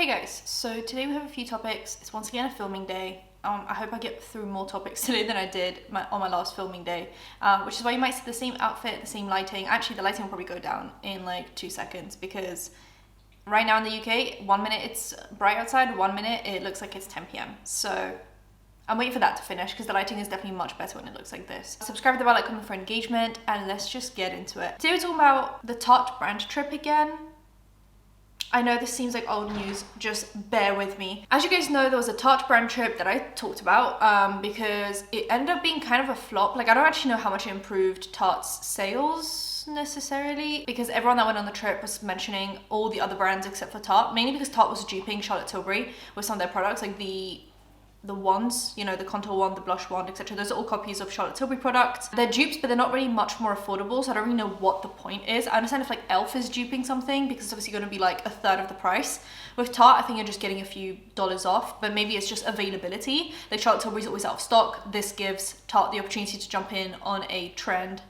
Hey guys, so today we have a few topics. It's once again a filming day. I hope I get through more topics today than I did on my last filming day, which is why you might see the same outfit, the same lighting. Actually, the lighting will probably go down in like 2 seconds because right now in the UK, 1 minute it's bright outside, 1 minute it looks like it's 10 p.m. So I'm waiting for that to finish because the lighting is definitely much better when it looks like this. Subscribe to the bell icon for engagement and let's just get into it. Today we're talking about the Tarte brand trip again. I know this seems like old news, just bear with me. As you guys know, there was a Tarte brand trip that I talked about because it ended up being kind of a flop. Like, I don't actually know how much it improved Tarte's sales necessarily, because everyone that went on the trip was mentioning all the other brands except for Tarte, mainly because Tarte was duping Charlotte Tilbury with some of their products, like the wands, you know, the contour wand, the blush wand, etc. Those are all copies of Charlotte Tilbury products. They're dupes, but they're not really much more affordable, so I don't really know what the point is. I understand if like Elf is duping something because it's obviously going to be like a third of the price. With Tarte, I think you're just getting a few dollars off, but maybe it's just availability. Like Charlotte Tilbury's always out of stock. This gives Tarte the opportunity to jump in on a trend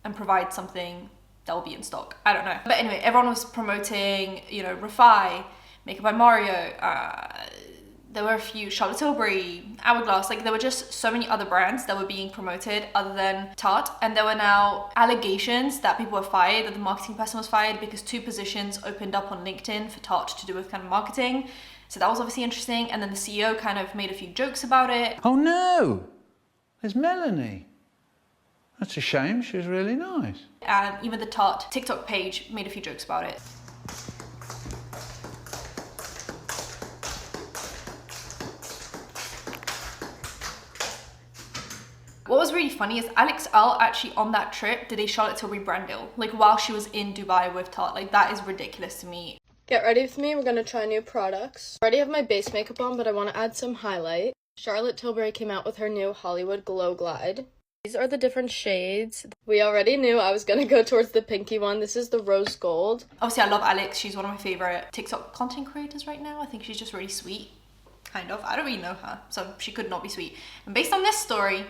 and provide something that will be in stock. I don't know. But anyway, everyone was promoting, you know, Refi, Makeup by Mario, there were a few, Charlotte Tilbury, Hourglass, like there were just so many other brands that were being promoted other than Tarte. And there were now allegations that people were fired, that the marketing person was fired because 2 positions opened up on LinkedIn for Tarte to do with kind of marketing. So that was obviously interesting. And then the CEO kind of made a few jokes about it. Oh no, there's Melanie. That's a shame, she was really nice. And even the Tarte TikTok page made a few jokes about it. What was really funny is Alex Earle actually on that trip did a Charlotte Tilbury brand deal, like while she was in Dubai with Tarte. Like that is ridiculous to me. Get ready with me, we're gonna try new products. I already have my base makeup on, but I want to add some highlight. Charlotte Tilbury came out with her new Hollywood Glow Glide. These are the different shades. We already knew I was gonna go towards the pinky one. This is the rose gold. Obviously I love Alex, she's one of my favorite TikTok content creators right now. I think she's just really sweet, kind of. I don't really know her, so she could not be sweet. And based on this story,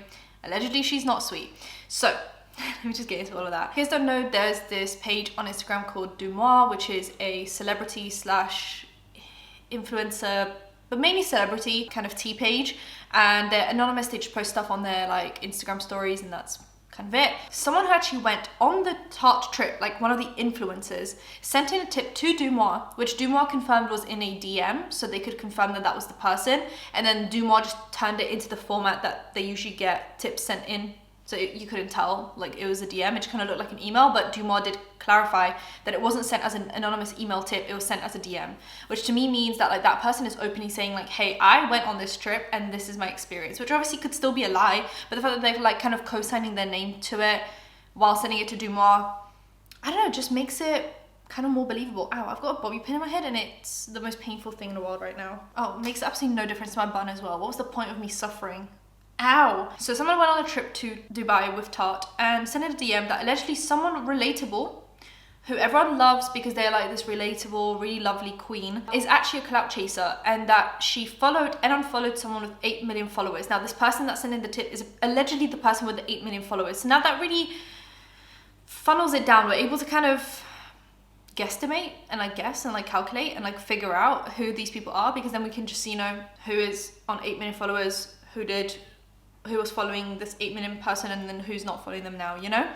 allegedly she's not sweet. So let me just get into all of that. If you guys don't know, there's this page on Instagram called Du Moi, which is a celebrity slash influencer, but mainly celebrity kind of tea page. And they're anonymous, they just post stuff on their like Instagram stories and that's kind of it. Someone who actually went on the Tarte trip, like one of the influencers, sent in a tip to Du Moi, which Du Moi confirmed was in a DM, so they could confirm that that was the person. And then Du Moi just turned it into the format that they usually get tips sent in. So you couldn't tell, like it was a DM, it just kind of looked like an email, but Du Moi did clarify that it wasn't sent as an anonymous email tip, it was sent as a DM, which to me means that like that person is openly saying like, hey, I went on this trip and this is my experience, which obviously could still be a lie, but the fact that they're like kind of co-signing their name to it while sending it to Du Moi, I don't know, just makes it kind of more believable. Ow, I've got a bobby pin in my head and it's the most painful thing in the world right now. Oh, it makes absolutely no difference to my bun as well. What was the point of me suffering? Ow. So someone went on a trip to Dubai with Tarte and sent in a DM that allegedly someone relatable, who everyone loves because they're like this relatable, really lovely queen, is actually a clout chaser, and that she followed and unfollowed someone with 8 million followers. Now this person that sent in the tip is allegedly the person with the 8 million followers. So now that really funnels it down. We're able to kind of guesstimate and like guess and like calculate and like figure out who these people are, because then we can just, you know, who is on 8 million followers, who was following this 8 million person and then who's not following them now, you know?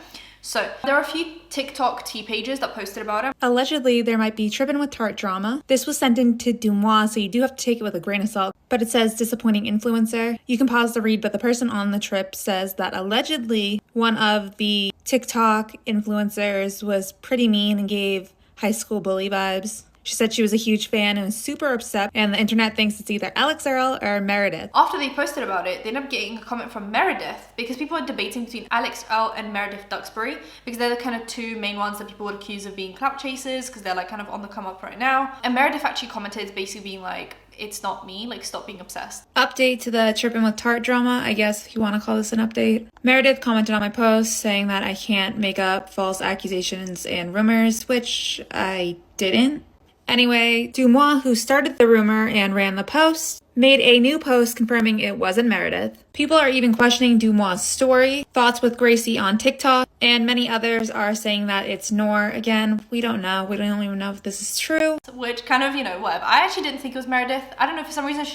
So there are a few TikTok tea pages that posted about it. Allegedly, there might be tripping with Tarte drama. This was sent in to Du Moi, so you do have to take it with a grain of salt. But it says disappointing influencer. You can pause the read, but the person on the trip says that allegedly one of the TikTok influencers was pretty mean and gave high school bully vibes. She said she was a huge fan and was super upset, and the internet thinks it's either Alex Earle or Meredith. After they posted about it, they ended up getting a comment from Meredith because people are debating between Alex Earle and Meredith Duxbury because they're the kind of 2 main ones that people would accuse of being clout chasers because they're like kind of on the come up right now. And Meredith actually commented basically being like, it's not me, like stop being obsessed. Update to the tripping with Tarte drama, I guess if you want to call this an update. Meredith commented on my post saying that I can't make up false accusations and rumors, which I didn't. Anyway, Dumois, who started the rumor and ran the post, made a new post confirming it wasn't Meredith. People are even questioning Dumois' story, thoughts with Gracie on TikTok, and many others are saying that it's Noor. Again, we don't know. We don't even know if this is true. Which kind of, whatever. I actually didn't think it was Meredith. I don't know, for some reason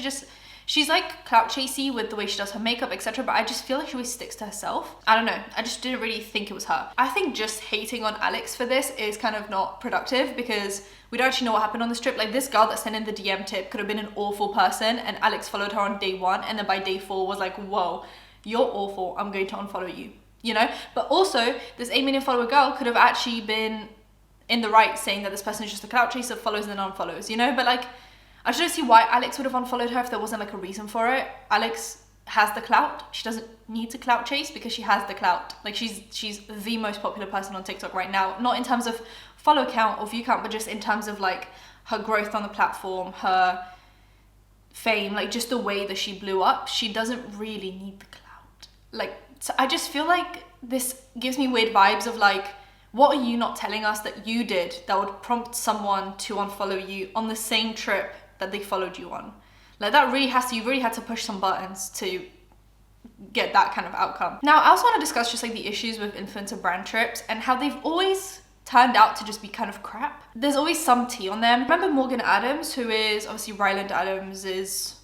she's like clout chasey with the way she does her makeup, etc. But I just feel like she always sticks to herself. I don't know. I just didn't really think it was her. I think just hating on Alex for this is kind of not productive because we don't actually know what happened on this trip. Like, this girl that sent in the DM tip could have been an awful person, and Alex followed her on day 1, and then by day 4 was like, whoa, you're awful, I'm going to unfollow you, But also, this 8 million follower girl could have actually been in the right saying that this person is just a clout chaser, follows and then unfollows, But like, I just don't see why Alex would have unfollowed her if there wasn't like a reason for it. Alex has the clout. She doesn't need to clout chase because she has the clout. Like, she's the most popular person on TikTok right now. Not in terms of follow count or view count, but just in terms of like her growth on the platform, her fame, like just the way that she blew up. She doesn't really need the clout. Like, so I just feel like this gives me weird vibes of like, what are you not telling us that you did that would prompt someone to unfollow you on the same trip that they followed you on? Like, that really you really had to push some buttons to get that kind of outcome. Now, I also want to discuss just like the issues with influencer brand trips and how they've always turned out to just be kind of crap. There's always some tea on them. Remember Morgan Adams, who is obviously Ryland Adams'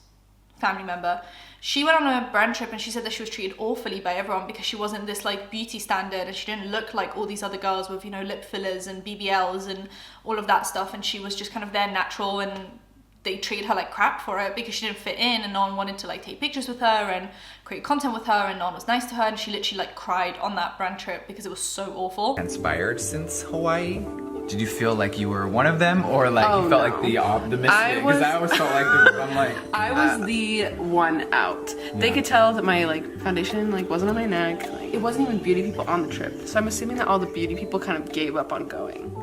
family member? She went on a brand trip and she said that she was treated awfully by everyone because she wasn't this like beauty standard and she didn't look like all these other girls with, lip fillers and BBLs and all of that stuff, and she was just kind of there natural, and they treated her like crap for it because she didn't fit in and no one wanted to like take pictures with her and create content with her, and no one was nice to her, and she literally like cried on that brand trip because it was so awful. Inspired since Hawaii? Did you feel like you were one of them, or like you felt like the misfit? Because I always felt like I'm like I was the one out. They could tell that my like foundation like wasn't on my neck. Like, it wasn't even beauty people on the trip, so I'm assuming that all the beauty people kind of gave up on going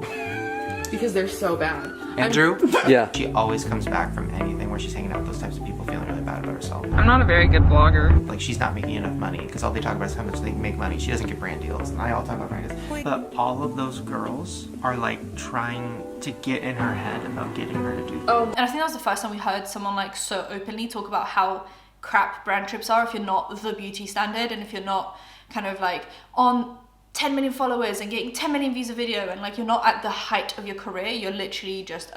because they're so bad. Andrew? Yeah. She always comes back from anything where she's hanging out with those types of people feeling really bad about herself. I'm not a very good blogger. Like, she's not making enough money because all they talk about is how much they make money. She doesn't get brand deals, and I all talk about brand deals. But all of those girls are like trying to get in her head about getting her to do things. And I think that was the first time we heard someone like so openly talk about how crap brand trips are if you're not the beauty standard and if you're not kind of like on 10 million followers and getting 10 million views a video, and like you're not at the height of your career, you're literally just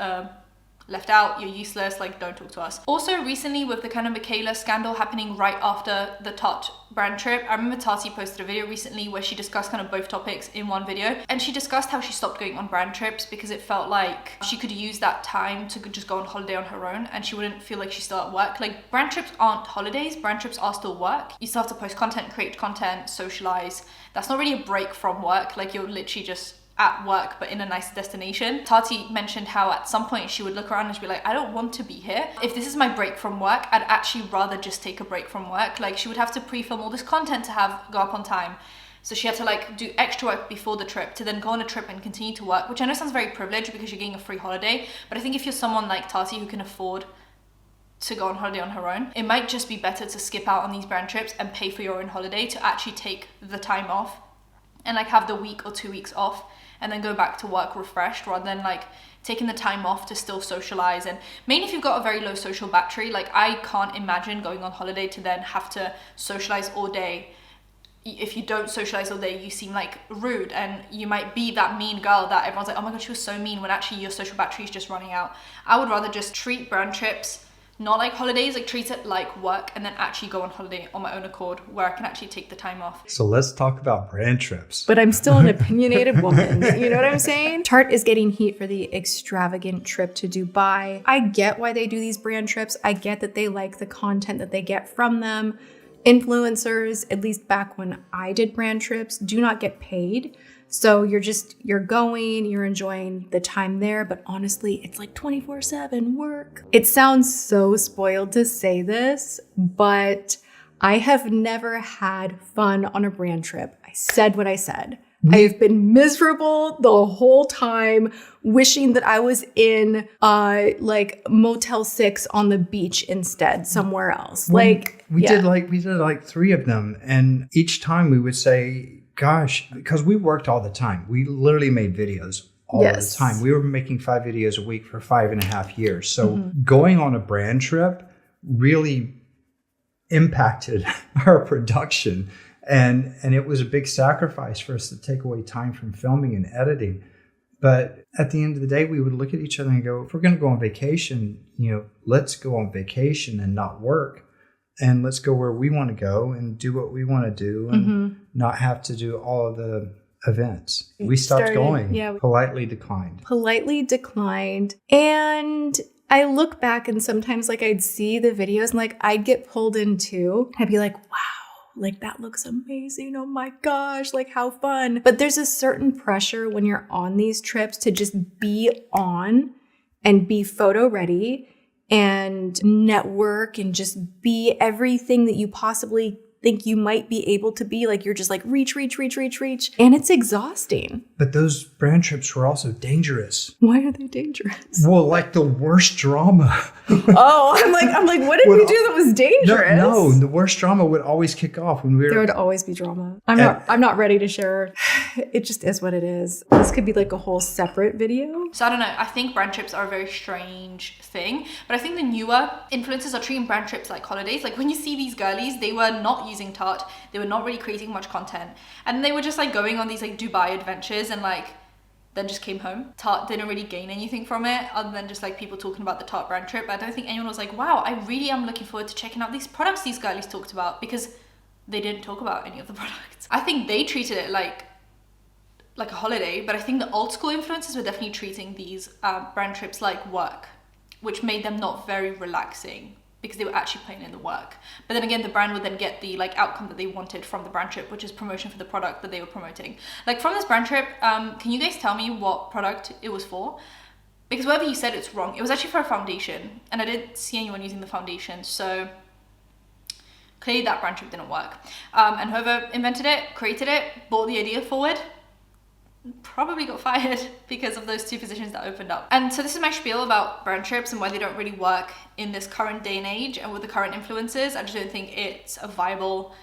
left out, you're useless, like don't talk to us. Also recently with the kind of Michaela scandal happening right after the Tarte brand trip, I remember Tarte posted a video recently where she discussed kind of both topics in one video, and she discussed how she stopped going on brand trips because it felt like she could use that time to just go on holiday on her own and she wouldn't feel like she's still at work. Like, brand trips aren't holidays, brand trips are still work. You still have to post content, create content, socialize. That's not really a break from work. Like, you're literally just at work but in a nice destination. Tati mentioned how at some point she would look around and she'd be like, I don't want to be here. If this is my break from work, I'd actually rather just take a break from work. Like, she would have to pre-film all this content to have go up on time, so she had to like do extra work before the trip to then go on a trip and continue to work, which I know sounds very privileged because you're getting a free holiday, but I think if you're someone like Tati who can afford to go on holiday on her own, it might just be better to skip out on these brand trips and pay for your own holiday to actually take the time off and like have the week or 2 weeks off and then go back to work refreshed, rather than like taking the time off to still socialize. And mainly if you've got a very low social battery, like I can't imagine going on holiday to then have to socialize all day. If you don't socialize all day, you seem like rude, and you might be that mean girl that everyone's like, oh my god, she was so mean, when actually your social battery is just running out. I would rather just treat brand trips not like holidays, like treat it like work, and then actually go on holiday on my own accord where I can actually take the time off. So let's talk about brand trips. But I'm still an opinionated woman. You know what I'm saying? Tarte is getting heat for the extravagant trip to Dubai. I get why they do these brand trips. I get that they like the content that they get from them. Influencers, at least back when I did brand trips, do not get paid. So you're going, you're enjoying the time there, but honestly, it's like 24/7 work. It sounds so spoiled to say this, but I have never had fun on a brand trip. I said what I said. I've been miserable the whole time, wishing that I was in like Motel 6 on the beach instead, somewhere else. We did like 3 of them, and each time we would say, gosh, because we worked all the time. We literally made videos all of the time. We were making 5 videos a week for 5.5 years. So going on a brand trip really impacted our production. And it was a big sacrifice for us to take away time from filming and editing. But at the end of the day, we would look at each other and go, if we're going to go on vacation, let's go on vacation and not work. And let's go where we want to go and do what we want to do and not have to do all of the events. We stopped going. Yeah, politely declined. And I look back and sometimes like I'd see the videos and like I'd get pulled in too. I'd be like, wow, like that looks amazing. Oh my gosh, like how fun. But there's a certain pressure when you're on these trips to just be on and be photo ready and network and just be everything that you possibly think you might be able to be. Like you're just like reach. And it's exhausting. But those brand trips were also dangerous. Why are they dangerous? Well, like the worst drama. Oh, I'm like, what did we do that was dangerous? No, the worst drama would always kick off when we were. There would always be drama. I'm not ready to share. It just is what it is. This could be like a whole separate video. So I don't know. I think brand trips are a very strange thing, but I think the newer influencers are treating brand trips like holidays. Like when you see these girlies, they were not using Tarte. They were not really creating much content, and they were just like going on these like Dubai adventures and like then just came home. Tarte didn't really gain anything from it other than just like people talking about the Tarte brand trip. I don't think anyone was like, wow, I really am looking forward to checking out these products these girlies talked about, because they didn't talk about any of the products. I think they treated it like a holiday, but I think the old school influencers were definitely treating these brand trips like work, which made them not very relaxing because they were actually putting in the work. But then again, the brand would then get the like outcome that they wanted from the brand trip, which is promotion for the product that they were promoting. Like from this brand trip, can you guys tell me what product it was for? Because whatever you said, it's wrong. It was actually for a foundation, and I didn't see anyone using the foundation, so clearly that brand trip didn't work. And whoever invented it, created it, brought the idea forward, probably got fired because of those 2 positions that opened up. And so this is my spiel about brand trips and why they don't really work in this current day and age and with the current influencers. I just don't think it's a viable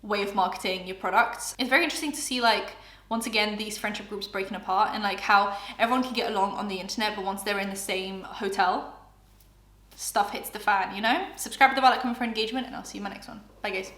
way of marketing your products. It's very interesting to see like once again these friendship groups breaking apart and like how everyone can get along on the internet, but once they're in the same hotel, stuff hits the fan, Subscribe to the bell, comment for engagement, and I'll see you in my next one. Bye guys.